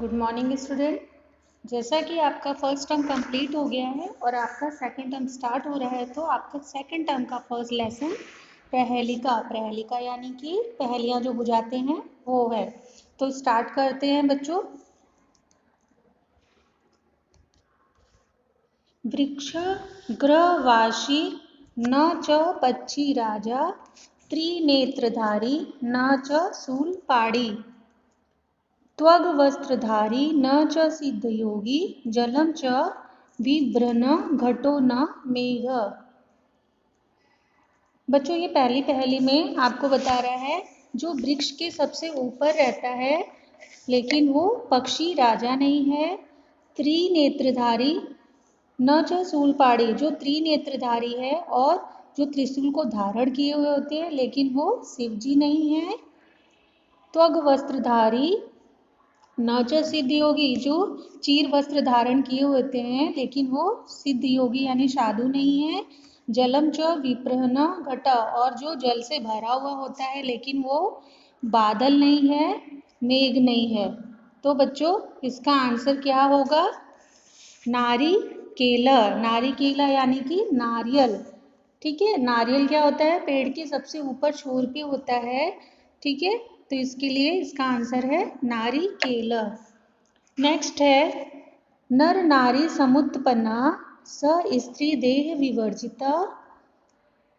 Good morning student. जैसा कि आपका फर्स्ट टर्म कंप्लीट हो गया है और आपका सेकंड टर्म स्टार्ट हो रहा है, तो आपका सेकंड टर्म का फर्स्ट लेसन प्रहेलिका यानी कि पहेलियाँ जो बुझाते हैं वो है। तो स्टार्ट करते हैं बच्चों। वृक्ष ग्रहवासी न च पक्षी राजा, त्रिनेत्रधारी न च शूलपाणी, त्वग्वस्त्रधारी न च सिद्धयोगी, जलम च बिभ्रन घटो न मेघ। बच्चों ये पहली पहेली में आपको बता रहा है जो वृक्ष के सबसे ऊपर रहता है लेकिन वो पक्षी राजा नहीं है। त्रिनेत्रधारी न च शूलपाणी, जो त्रिनेत्रधारी है और जो त्रिशूल को धारण किए हुए होते हैं लेकिन वो शिव जी नहीं है। त्वग्वस्त्रधारी न च सिद्ध योगी, जो चीर वस्त्र धारण किए होते हैं लेकिन वो सिद्ध योगी यानी साधु नहीं है। जलम च विप्रहन घटा, और जो जल से भरा हुआ होता है लेकिन वो बादल नहीं है, मेघ नहीं है। तो बच्चों इसका आंसर क्या होगा? नारिकेला यानी कि नारियल। ठीक है, नारियल क्या होता है? पेड़ के सबसे ऊपर छोर पे होता है। ठीक है, तो इसके लिए इसका आंसर है नारिकेल। नेक्स्ट है नर नारी समुत्पन्ना, स स्त्री देह विवर्जिता,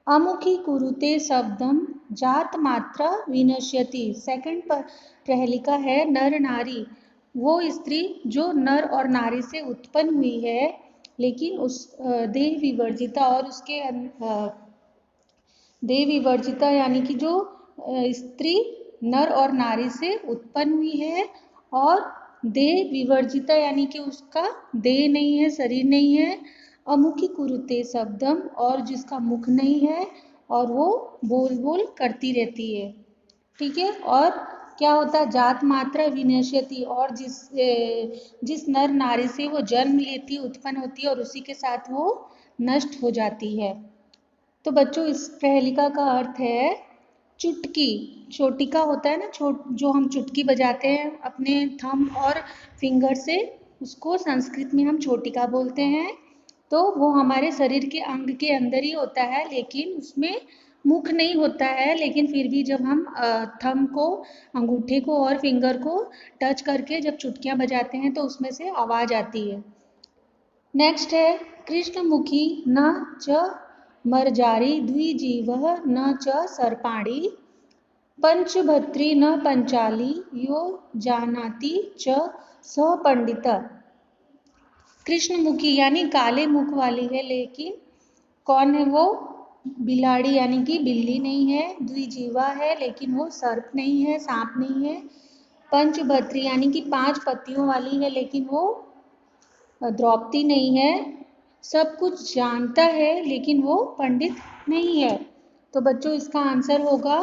अमुखी कुरुते शब्दम जात मात्रा विनश्यति। सेकंड प्रहेलिका है नर नारी, वो स्त्री जो नर और नारी से उत्पन्न हुई है लेकिन उस देह विवर्जिता, और उसके देह विवर्जिता यानी कि जो स्त्री नर और नारी से उत्पन्न हुई है और देह विवर्जिता यानी कि उसका देह नहीं है, शरीर नहीं है। अमुखी कुरुते शब्दम, और जिसका मुख नहीं है और वो बोल बोल करती रहती है। ठीक है, और क्या होता है? जात मात्रा विनश्यति, और जिस नर नारी से वो जन्म लेती उत्पन्न होती है और उसी के साथ वो नष्ट हो जाती है। तो बच्चों इस प्रहेलिका का अर्थ है चुटकी। चोटिका होता है ना, जो हम चुटकी बजाते हैं अपने थंब और फिंगर से, उसको संस्कृत में हम चोटिका बोलते हैं। तो वो हमारे शरीर के अंग के अंदर ही होता है लेकिन उसमें मुख नहीं होता है, लेकिन फिर भी जब हम थंब को, अंगूठे को और फिंगर को टच करके जब चुटकियाँ बजाते हैं तो उसमें से आवाज़ आती है। नेक्स्ट है कृष्णमुखी न च मर्जारी, द्विजीवः न च सर्पाणी, पंचभत्री न पंचाली, यो जानाति च स पंडित। कृष्णमुखी यानी काले मुख वाली है, लेकिन कौन है वो? बिलाड़ी यानी कि बिल्ली नहीं है। द्विजीवा है लेकिन वो सर्प नहीं है, सांप नहीं है। पंचभत्री यानी कि 5 पत्तियों वाली है लेकिन वो द्रौपदी नहीं है। सब कुछ जानता है लेकिन वो पंडित नहीं है। तो बच्चों इसका आंसर होगा,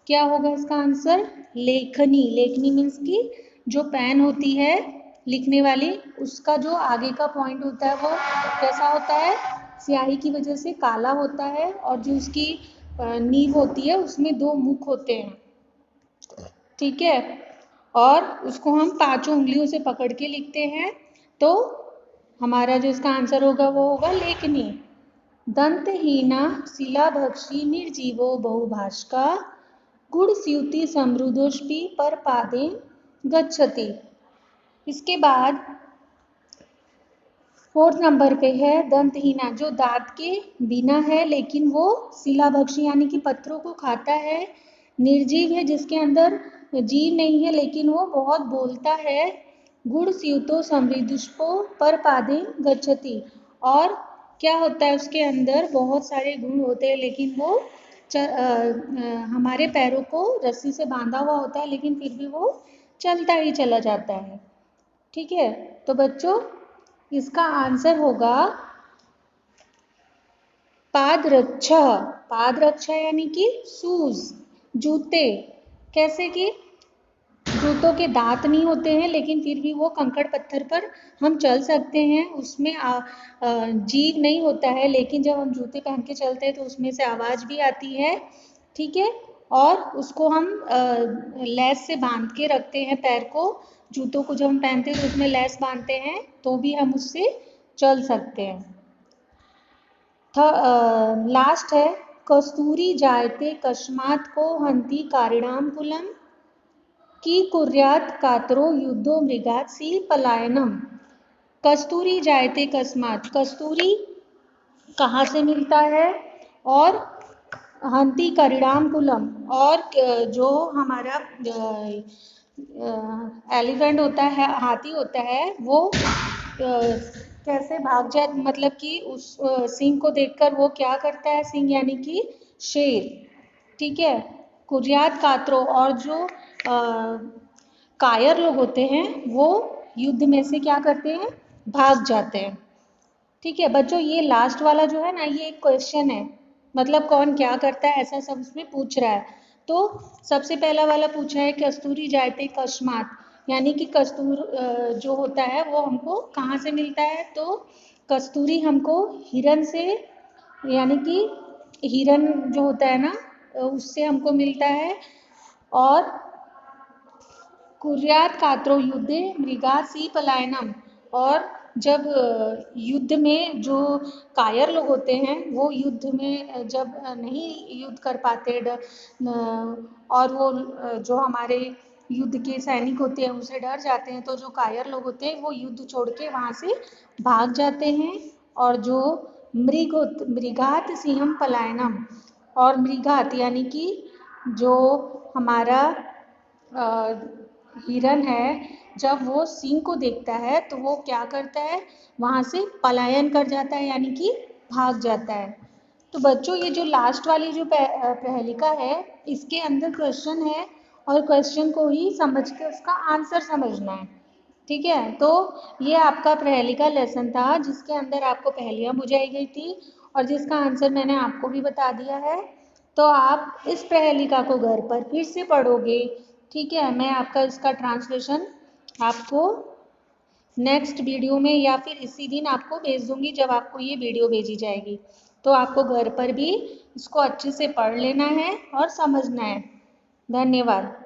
क्या होगा इसका आंसर? लेखनी। लेखनी मीन्स की जो पेन होती है लिखने वाली, उसका जो आगे का पॉइंट होता है वो कैसा होता है? स्याही की वजह से काला होता है, और जो उसकी नींव होती है उसमें 2 मुख होते हैं। ठीक है, और उसको हम 5 उंगलियों से पकड़ के लिखते हैं। तो हमारा जो इसका आंसर होगा वो होगा लेखनी। दंतहीना शिलाभक्षी निर्जीवो बहुभाषका, गुणस्यूति समृद्धोष्पी पर पादे गच्छति। इसके बाद 4th नंबर पे है दंतहीना, जो दांत के बिना है लेकिन वो शिलाभक्षी यानी कि पत्थरों को खाता है। निर्जीव है, जिसके अंदर जीव नहीं है लेकिन वो बहुत बोलता है। गुणस्यूतो समृद्धुष्पो पर पादे गच्छति, और क्या होता है उसके अंदर बहुत सारे गुण होते हैं लेकिन वो हमारे पैरों को रस्सी से बांधा हुआ होता है लेकिन फिर भी वो चलता ही चला जाता है। ठीक है, तो बच्चों इसका आंसर होगा पादरक्षा। पादरक्षा यानी कि शूज, जूते। कैसे कि जूतों के दांत नहीं होते हैं लेकिन फिर भी वो कंकड़ पत्थर पर हम चल सकते हैं, उसमें जीव नहीं होता है लेकिन जब हम जूते पहन के चलते हैं तो उसमें से आवाज़ भी आती है। ठीक है, और उसको हम लेस से बांध के रखते हैं पैर को। जूतों को जब हम पहनते हैं तो उसमें लेस बांधते हैं तो भी हम उससे चल सकते हैं। लास्ट है कस्तूरी जायते कस्मात् को हन्ति कारिणाम कुलम की कुर्यात् कातरो युद्धो मृगात् सी पलायनम। कस्तूरी जायते कस्मात्, कस्तूरी कहाँ से मिलता है, और हंती करिणाम कुलम, और जो हमारा एलिफेंट होता है, हाथी होता है, वो कैसे भाग जाए, मतलब कि उस सिंह को देखकर वो क्या करता है, सिंह यानी कि शेर, ठीक है। कुर्यात कातरो, और जो कायर लोग होते हैं वो युद्ध में से क्या करते हैं, भाग जाते हैं। ठीक है बच्चों, ये लास्ट वाला जो है ना, ये एक क्वेश्चन है, मतलब कौन क्या करता है ऐसा सब उसमें पूछ रहा है। तो सबसे पहला वाला पूछा है कस्तूरी जायते कस्मात्, यानी कि कस्तूर जो होता है वो हमको कहाँ से मिलता है, तो कस्तूरी हमको हिरन से, यानी कि हिरन जो होता है ना उससे हमको मिलता है। और कुर्यात कातरो युद्धे मृगा सी पलायनम, और जब युद्ध में जो कायर लोग होते हैं वो युद्ध में जब नहीं युद्ध कर पाते और वो जो हमारे युद्ध के सैनिक होते हैं उनसे डर जाते हैं, तो जो कायर लोग होते हैं वो युद्ध छोड़ के वहाँ से भाग जाते हैं। और जो मृगात सिंहम पलायनम, और मृगात यानी कि जो हमारा हिरन है, जब वो सिंह को देखता है तो वो क्या करता है, वहाँ से पलायन कर जाता है, यानी कि भाग जाता है। तो बच्चों ये जो लास्ट वाली जो प्रहेलिका है इसके अंदर क्वेश्चन है, और क्वेश्चन को ही समझ के उसका आंसर समझना है। ठीक है, तो ये आपका प्रहेलिका लेसन था जिसके अंदर आपको पहेलियाँ बुझाई गई थी और जिसका आंसर मैंने आपको भी बता दिया है। तो आप इस प्रहेलिका को घर पर फिर से पढ़ोगे। ठीक है, मैं आपका इसका ट्रांसलेशन आपको नेक्स्ट वीडियो में या फिर इसी दिन आपको भेज दूंगी जब आपको ये वीडियो भेजी जाएगी। तो आपको घर पर भी इसको अच्छे से पढ़ लेना है और समझना है। धन्यवाद।